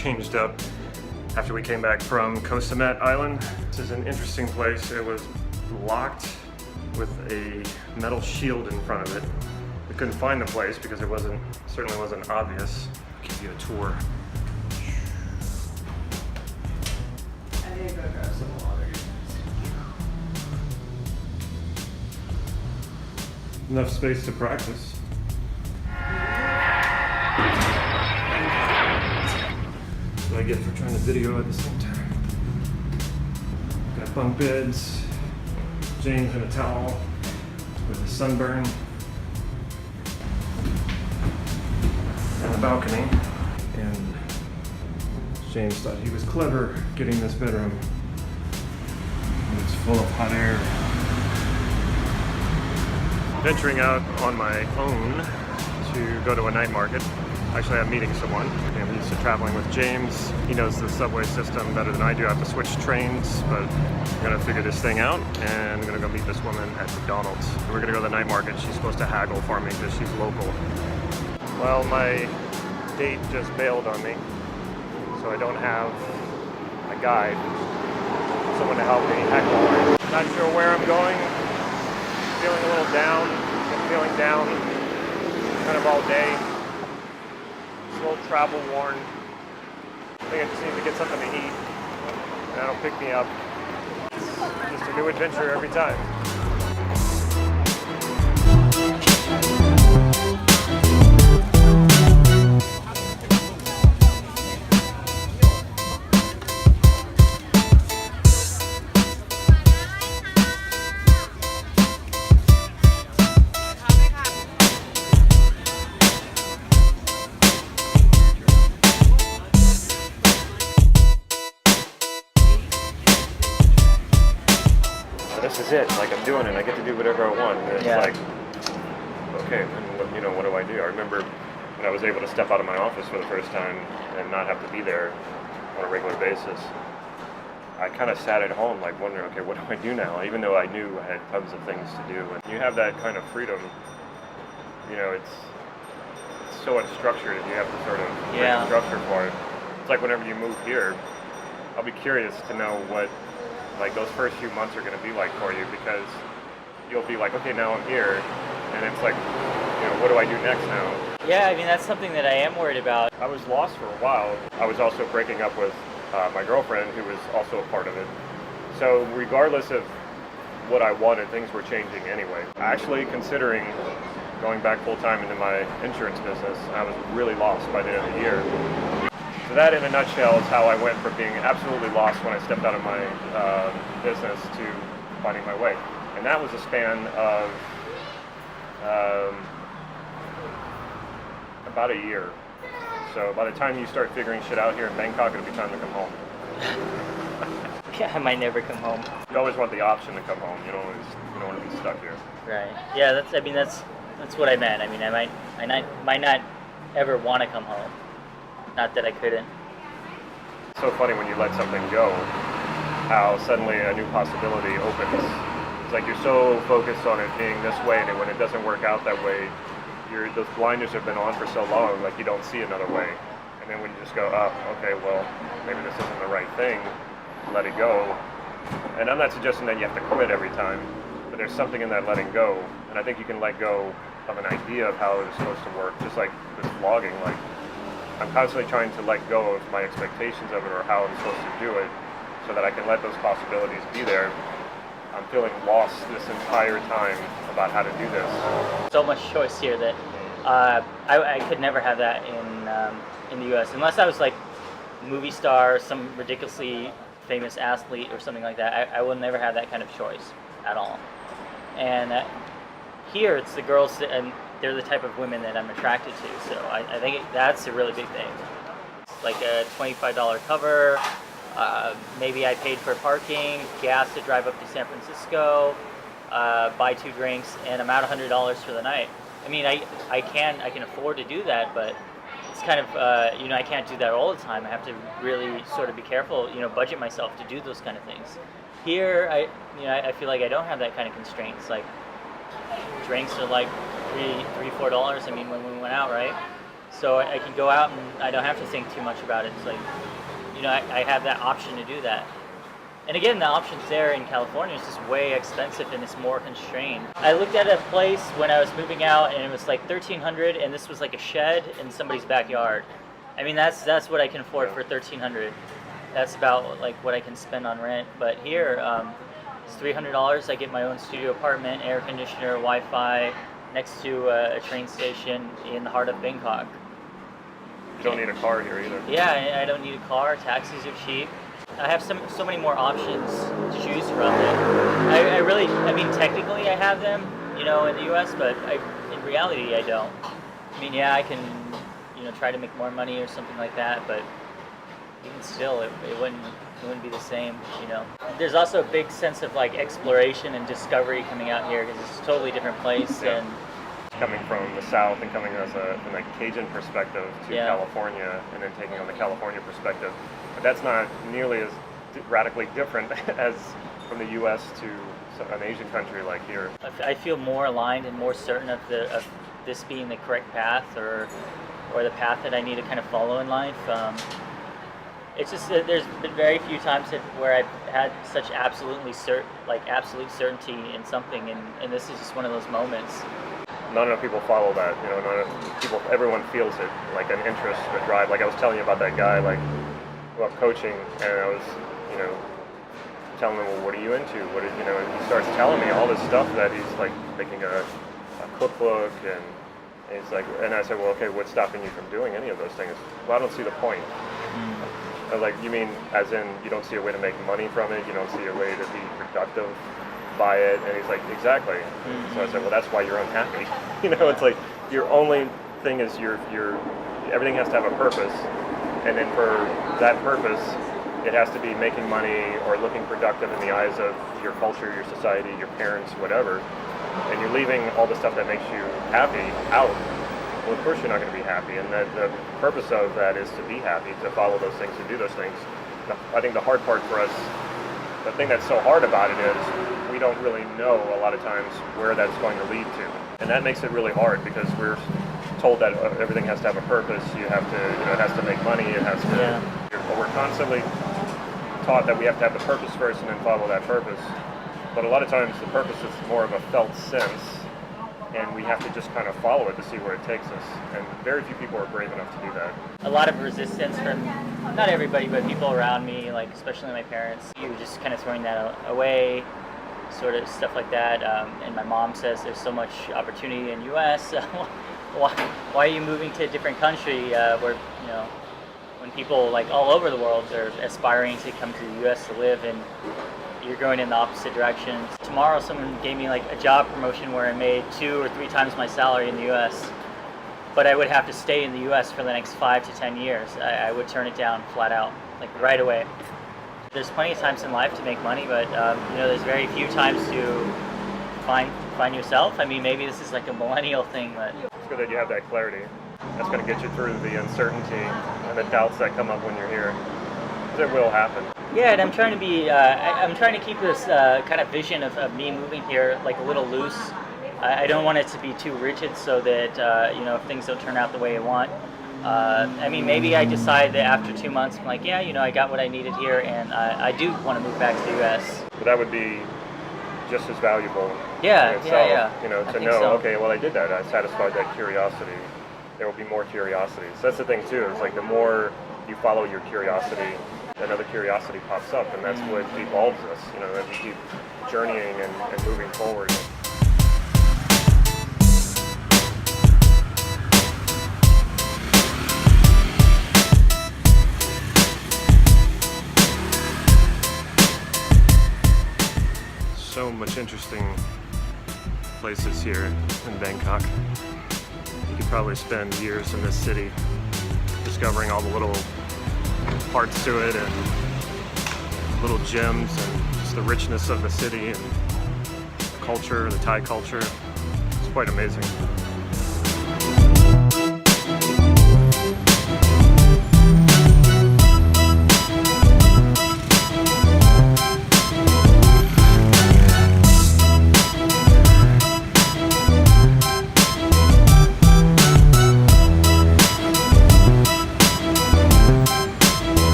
changed up after we came back from Koh Samet Island. This is an interesting place. It was locked with a metal shield in front of it. We couldn't find the place because it certainly wasn't obvious. I'll give you a tour. I need to go grab some water. Enough space to practice. What I get for trying to video at the same time. Got bunk beds, James in a towel with a sunburn, and a balcony. And James thought he was clever getting this bedroom. It's full of hot air. Venturing out on my own to go to a night market. Actually, I'm meeting someone. I'm used to traveling with James. He knows the subway system better than I do. I have to switch trains, but I'm gonna figure this thing out, and I'm gonna go meet this woman at McDonald's. We're gonna go to the night market. She's supposed to haggle for me because she's local. Well, my date just bailed on me, so I don't have a guide, someone to help me haggle. Not sure where I'm going. Feeling a little down. Been feeling down kind of all day. A little travel worn. I think I just need to get something to eat, and that'll pick me up. It's just a new adventure every time. This is it. Like, I'm doing it. I get to do whatever I want. And it's like, okay, and you know, what do I do? I remember when I was able to step out of my office for the first time and not have to be there on a regular basis. I kind of sat at home, like, wondering, okay, what do I do now? Even though I knew I had tons of things to do. And you have that kind of freedom. You know, it's so unstructured, and you have to sort of make a structure for it. It's like whenever you move here, I'll be curious to know what, like, those first few months are going to be like for you, because you'll be like, okay, now I'm here, and it's like, you know, what do I do next now? Yeah, I mean, that's something that I am worried about. I was lost for a while. I was also breaking up with my girlfriend, who was also a part of it. So regardless of what I wanted, things were changing anyway. Actually considering going back full-time into my insurance business, I was really lost by the end of the year. So that, in a nutshell, is how I went from being absolutely lost when I stepped out of my business to finding my way. And that was a span of about a year. So by the time you start figuring shit out here in Bangkok, it'll be time to come home. Yeah, I might never come home. You always want the option to come home. You don't want to be stuck here. Right. Yeah, that's what I meant. I mean, I might not ever want to come home. Not that I couldn't. It's so funny when you let something go, how suddenly a new possibility opens. It's like you're so focused on it being this way, and when it doesn't work out that way, those blinders have been on for so long, like you don't see another way. And then when you just go, oh, okay, well, maybe this isn't the right thing, let it go. And I'm not suggesting that you have to quit every time, but there's something in that letting go, and I think you can let go of an idea of how it's supposed to work, just like this vlogging. Like, I'm constantly trying to let go of my expectations of it, or how I'm supposed to do it, so that I can let those possibilities be there. I'm feeling lost this entire time about how to do this. So much choice here that I could never have that in the U.S. unless I was like movie star, some ridiculously famous athlete or something like that. I will never have that kind of choice at all. And here it's the girls, and they're the type of women that I'm attracted to. So I think that's a really big thing. Like a $25 cover. Maybe I paid for parking, gas to drive up to San Francisco, buy 2 drinks, and I'm out $100 for the night. I mean, I can afford to do that, but it's kind of I can't do that all the time. I have to really sort of be careful, budget myself to do those kind of things. Here, I feel like I don't have that kind of constraints. Like, drinks are like $3-4. I mean, when we went out, right? So I can go out and I don't have to think too much about it. It's like, I have that option to do that. And again, the options there in California is just way expensive and it's more constrained. I looked at a place when I was moving out and it was like $1,300, and this was like a shed in somebody's backyard. I mean, that's what I can afford for $1,300. That's about like what I can spend on rent. But here, it's $300. I get my own studio apartment, air conditioner, Wi-Fi, next to a train station in the heart of Bangkok. You don't need a car here either. Yeah, I don't need a car. Taxis are cheap. I have so many more options to choose from. I mean, technically I have them, in the U.S., but in reality I don't. I mean, yeah, I can, try to make more money or something like that, but even still, it wouldn't be the same, There's also a big sense of like exploration and discovery coming out here because it's a totally different place. Yeah. And coming from the South and coming from a Cajun perspective to California, and then taking on the California perspective. But that's not nearly as radically different as from the U.S. to an Asian country like here. I feel more aligned and more certain of this being the correct path or the path that I need to kind of follow in life. It's just that there's been very few times where I've had such absolute certainty in something, and this is just one of those moments. Not enough people follow that, everyone feels it, like an interest, a drive. Like I was telling you about that guy, about coaching, and I was, telling him, well, what are you into? And he starts telling me all this stuff that he's like making a cookbook, and he's like, and I said, well, okay, what's stopping you from doing any of those things? Well, I don't see the point. I was like, you mean as in you don't see a way to make money from it? You don't see a way to be productive by it? And he's like, exactly. So I said, well, that's why you're unhappy. It's like your only thing is your everything has to have a purpose, and then for that purpose, it has to be making money or looking productive in the eyes of your culture, your society, your parents, whatever. And you're leaving all the stuff that makes you happy out. Well, of course you're not going to be happy, and the purpose of that is to be happy, to follow those things, to do those things. I think the hard part for us, the thing that's so hard about it is we don't really know a lot of times where that's going to lead to. And that makes it really hard because we're told that everything has to have a purpose, you have to, it has to make money, it has to, we're constantly taught that we have to have the purpose first and then follow that purpose. But a lot of times the purpose is more of a felt sense, and we have to just kind of follow it to see where it takes us. And very few people are brave enough to do that. A lot of resistance from, not everybody, but people around me, like especially my parents. You just kind of throwing that away, sort of stuff like that. And my mom says there's so much opportunity in U.S. Why are you moving to a different country where, when people like all over the world are aspiring to come to the U.S. to live, and you're going in the opposite direction. Tomorrow someone gave me like a job promotion where I made 2 or 3 times my salary in the U.S., but I would have to stay in the U.S. for the next 5 to 10 years. I would turn it down flat out, like right away. There's plenty of times in life to make money, but there's very few times to find yourself. I mean, maybe this is like a millennial thing, but it's good that you have that clarity. That's going to get you through the uncertainty and the doubts that come up when you're here. It will happen. Yeah, and I'm trying to be, I'm trying to keep this kind of vision of me moving here like a little loose. I don't want it to be too rigid so that, if things don't turn out the way I want. I mean, maybe I decide that after 2 months, I'm like, I got what I needed here, and I do want to move back to the U.S. But that would be just as valuable. Yeah, in itself, yeah. To know, okay, well, I did that. I satisfied that curiosity. There will be more curiosity. So that's the thing, too. It's like the more you follow your curiosity, another curiosity pops up, and that's what evolves us, as we keep journeying and moving forward. So much interesting places here in Bangkok. You could probably spend years in this city discovering all the little parts to it and little gems and just the richness of the city and culture, the Thai culture. It's quite amazing.